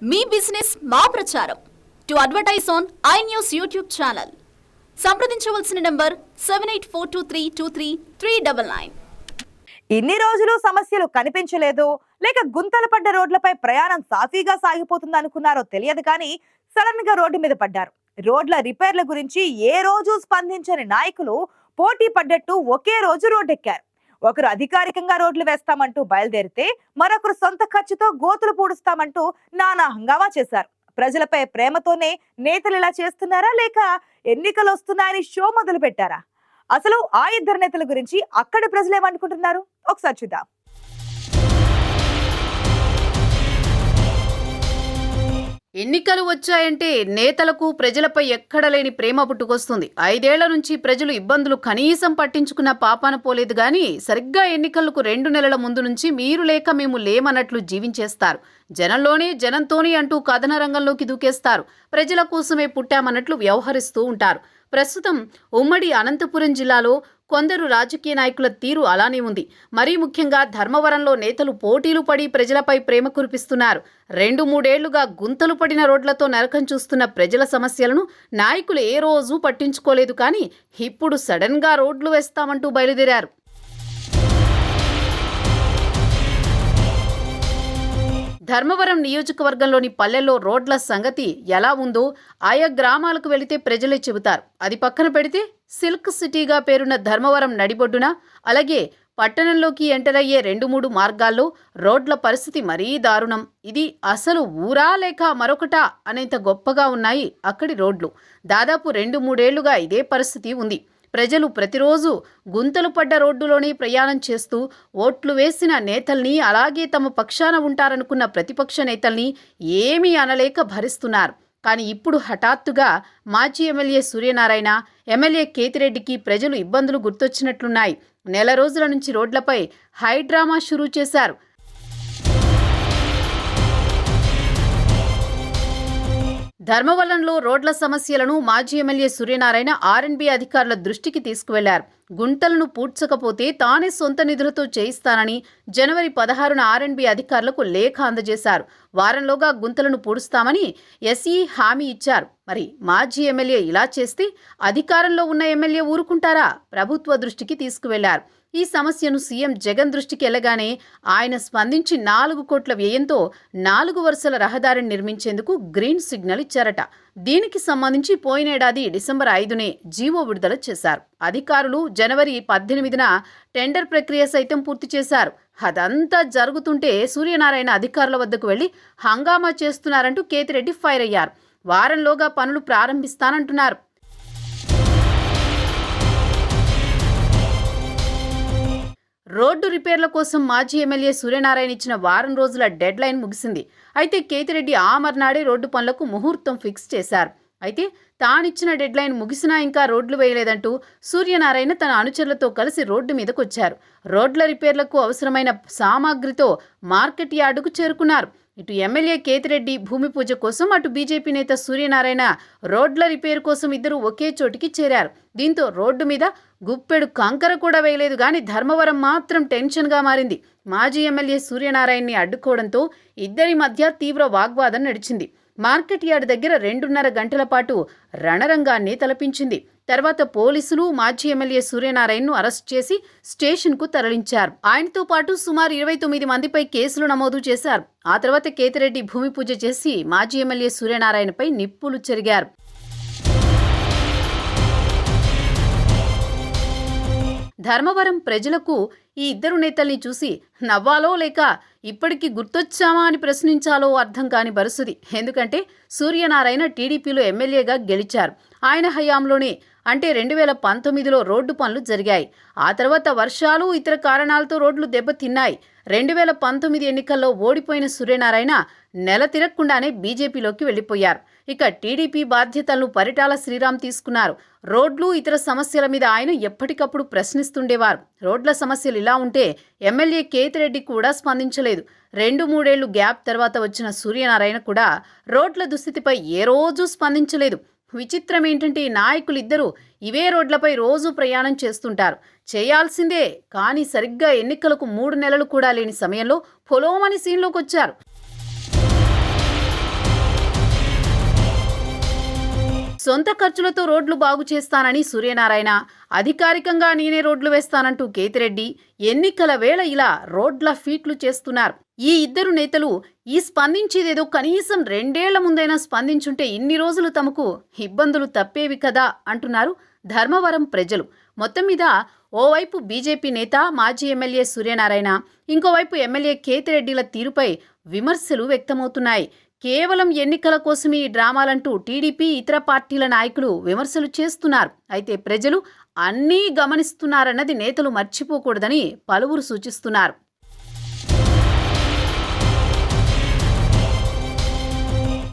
మీ business మా ప్రచారం. To advertise on iNews YouTube channel సంప్రదించవలసిన నంబర్ 7842323399. ఇన్ని రోజులు సమస్యలు కనిపించలేదు, లేక గుంతలు పడ్డ రోడ్లపై ప్రయాణం సాఫీగా సాగిపోతుంది అనుకున్నారో తెలియదు కానీ సడన్ గా రోడ్డు మీద పడ్డారు. రోడ్ల రిపేర్ల గురించి ఏ రోజు స్పందించని నాయకులు పోటీ పడ్డట్టు ఒకే రోజు రోడ్డెక్కారు. ఒకరు అధికారికంగా రోడ్లు వేస్తామంటూ బయలుదేరితే మరొకరు సొంత ఖర్చుతో గోతులు పూడుస్తామంటూ నానా హంగామా చేశారు. ప్రజలపై ప్రేమతోనే నేతలు ఇలా చేస్తున్నారా, లేక ఎన్నికలు వస్తున్నాయని షో మొదలు పెట్టారా? అసలు ఆ ఇద్దరు నేతల గురించి అక్కడి ప్రజలు ఏమనుకుంటున్నారు ఒకసారి చూద్దాం. ఎన్నికలు వచ్చాయంటే నేతలకు ప్రజలపై ఎక్కడ లేని ప్రేమ పుట్టుకొస్తుంది. 5 ఏళ్ల నుంచి ప్రజలు ఇబ్బందులు కనీసం పట్టించుకున్న పాపాన పోలేదు గాని సరిగ్గా ఎన్నికలకు 2 నెలల ముందు నుంచి మీరు లేక మేము లేమన్నట్లు జీవించేస్తారు. జనంలోనే జనంతోనే అంటూ కథన రంగంలోకి దూకేస్తారు. ప్రజల కోసమే పుట్టామన్నట్లు వ్యవహరిస్తూ ఉంటారు. ప్రస్తుతం ఉమ్మడి అనంతపురం జిల్లాలో కొందరు రాజకీయ నాయకుల తీరు అలానే ఉంది. మరీ ముఖ్యంగా ధర్మవరంలో నేతలు పోటీలు పడి ప్రజలపై ప్రేమ కురిపిస్తున్నారు. 2-3 ఏళ్లుగా గుంతలు పడిన రోడ్లతో నరకం చూస్తున్న ప్రజల సమస్యలను నాయకులు ఏ రోజు పట్టించుకోలేదు. కానీ ఇప్పుడు సడన్ గా రోడ్లు వేస్తామంటూ బయలుదేరారు. ధర్మవరం నియోజకవర్గంలోని పల్లెల్లో రోడ్ల సంగతి ఎలా ఉందో ఆయా గ్రామాలకు వెళితే ప్రజలే చెబుతారు. అది పక్కన పెడితే సిల్క్ సిటీగా పేరున్న ధర్మవరం నడిబొడ్డున, అలాగే పట్టణంలోకి ఎంటర్ అయ్యే 2-3 మార్గాల్లో రోడ్ల పరిస్థితి మరీ దారుణం. ఇది అసలు ఊరా లేక మరొకటా అనేంత గొప్పగా ఉన్నాయి అక్కడి రోడ్లు. దాదాపు 2-3 ఏళ్లుగా ఇదే పరిస్థితి ఉంది. ప్రజలు ప్రతిరోజు గుంతలు పడ్డ రోడ్డులోనే ప్రయాణం చేస్తూ ఓట్లు వేసిన నేతల్ని, అలాగే తమ పక్షాన ఉంటారనుకున్న ప్రతిపక్ష నేతల్ని ఏమీ అనలేక భరిస్తున్నారు. కానీ ఇప్పుడు హఠాత్తుగా మాజీ ఎమ్మెల్యే సూర్యనారాయణ, ఎమ్మెల్యే కేతిరెడ్డికి ప్రజలు ఇబ్బందులు గుర్తొచ్చినట్లున్నాయి. నెల రోజుల నుంచి రోడ్లపై హైడ్రామా షురూ చేశారు. ధర్మవరంలో రోడ్ల సమస్యలను మాజీ ఎమ్మెల్యే సూర్యనారాయణ R&B అధికారుల దృష్టికి తీసుకువెళ్లారు. గుంటలను పూడ్చకపోతే తానే సొంత నిధులతో చేయిస్తానని జనవరి 16న R&B అధికారులకు లేఖ అందజేశారు. వారంలోగా గుంతలను పూడుస్తామని SE హామీ ఇచ్చారు. మరి మాజీ ఎమ్మెల్యే ఇలా చేస్తే అధికారంలో ఉన్న ఎమ్మెల్యే ఊరుకుంటారా? ప్రభుత్వ దృష్టికి తీసుకువెళ్లారు. ఈ సమస్యను సీఎం జగన్ దృష్టికి వెళ్లగానే ఆయన స్పందించి 4 కోట్ల వ్యయంతో 4 వరుసల రహదారిని నిర్మించేందుకు గ్రీన్ సిగ్నల్ ఇచ్చారట. దీనికి సంబంధించి పోయినేడాది డిసెంబర్ 5నే జీవో విడుదల చేశారు. అధికారులు జనవరి 18న టెండర్ ప్రక్రియ సైతం పూర్తి చేశారు. అదంతా జరుగుతుంటే సూర్యనారాయణ అధికారుల వద్దకు వెళ్లి హంగామా చేస్తున్నారంటూ కేతిరెడ్డి ఫైర్ అయ్యారు. వారంలోగా పనులు ప్రారంభిస్తానంటున్నారు. రోడ్డు రిపేర్ల కోసం మాజీ ఎమ్మెల్యే సూర్యనారాయణ ఇచ్చిన వారం రోజుల డెడ్ లైన్ ముగిసింది. అయితే కేతిరెడ్డి ఆ మర్నాడే రోడ్డు పనులకు ముహూర్తం ఫిక్స్ చేశారు. అయితే తానిచ్చిన డెడ్ లైన్ ముగిసినా ఇంకా రోడ్లు వేయలేదంటూ సూర్యనారాయణ తన అనుచరులతో కలిసి రోడ్డు మీదకొచ్చారు. రోడ్ల రిపేర్లకు అవసరమైన సామాగ్రితో మార్కెట్ యార్డుకు చేరుకున్నారు. ఇటు ఎమ్మెల్యే కేతిరెడ్డి భూమి పూజ కోసం, అటు బీజేపీ నేత సూర్యనారాయణ రోడ్ల రిపేర్ కోసం ఇద్దరు ఒకే చోటికి చేరారు. దీంతో రోడ్డు మీద గుప్పెడు కంకర కూడా వేయలేదు గాని ధర్మవరం మాత్రం టెన్షన్గా మారింది. మాజీ ఎమ్మెల్యే సూర్యనారాయణని అడ్డుకోవడంతో ఇద్దరి మధ్య తీవ్ర వాగ్వాదం నడిచింది. మార్కెట్ యార్డ్ దగ్గర 2.5 గంటల పాటు రణరంగాన్ని తలపించింది. తర్వాత పోలీసులు మాజీ ఎమ్మెల్యే సూర్యనారాయణను అరెస్ట్ చేసి స్టేషన్కు తరలించారు. ఆయనతో పాటు సుమారు 29 మందిపై కేసులు నమోదు చేశారు. ఆ తర్వాత కేతిరెడ్డి భూమి పూజ చేసి మాజీ ఎమ్మెల్యే సూర్యనారాయణపై నిప్పులు చెరిగారు. ధర్మవరం ప్రజలకు ఈ ఇద్దరు నేతల్ని చూసి నవ్వాలో లేక ఇప్పటికీ గుర్తొచ్చామా అని ప్రశ్నించాలో అర్థం కాని పరిస్థితి. ఎందుకంటే సూర్యనారాయణ టీడీపీలో ఎమ్మెల్యేగా గెలిచారు. ఆయన హయాంలోనే అంటే 2019లో రోడ్డు పనులు జరిగాయి. ఆ తర్వాత వర్షాలు, ఇతర కారణాలతో రోడ్లు దెబ్బతిన్నాయి. 2019 ఎన్నికల్లో ఓడిపోయిన సూర్యనారాయణ నెల తిరగకుండానే బీజేపీలోకి వెళ్లిపోయారు. ఇక టీడీపీ బాధ్యతలను పరిటాల శ్రీరామ్ తీసుకున్నారు. రోడ్లు, ఇతర సమస్యల మీద ఆయన ఎప్పటికప్పుడు ప్రశ్నిస్తుండేవారు. రోడ్ల సమస్యలు ఇలా ఉంటే ఎమ్మెల్యే కేతిరెడ్డి కూడా స్పందించలేదు. 2-3 ఏళ్లు గ్యాప్ తర్వాత వచ్చిన సూర్యనారాయణ కూడా రోడ్ల దుస్థితిపై ఏ రోజు స్పందించలేదు. విచిత్రం ఏంటంటే ఈ నాయకులిద్దరూ ఇవే రోడ్లపై రోజు ప్రయాణం చేస్తుంటారు. చేయాల్సిందే, కానీ సరిగ్గా ఎన్నికలకు 3 నెలలు కూడా లేని సమయంలో పొలోమని సీన్లోకి వచ్చారు. సొంత ఖర్చులతో రోడ్లు బాగు చేస్తానని సూర్యనారాయణ, అధికారికంగా నేనే రోడ్లు వేస్తానంటూ కేతిరెడ్డి ఎన్నికల వేళ ఇలా రోడ్ల ఫీట్లు చేస్తున్నారు. ఈ ఇద్దరు నేతలు ఈ స్పందించేదేదో కనీసం 2 ఏళ్ల ముందైనా స్పందించుంటే ఇన్ని రోజులు తమకు ఇబ్బందులు తప్పేవి కదా అంటున్నారు ధర్మవరం ప్రజలు. మొత్తం మీద ఓవైపు బీజేపీ నేత మాజీ ఎమ్మెల్యే సూర్యనారాయణ, ఇంకోవైపు ఎమ్మెల్యే కేతిరెడ్డిల తీరుపై విమర్శలు వ్యక్తమవుతున్నాయి. కేవలం ఎన్నికల కోసమే ఈ డ్రామాలంటూ టీడీపీ ఇతర పార్టీల నాయకులు విమర్శలు చేస్తున్నారు. అయితే ప్రజలు అన్నీ గమనిస్తున్నారన్నది నేతలు మర్చిపోకూడదని పలువురు సూచిస్తున్నారు.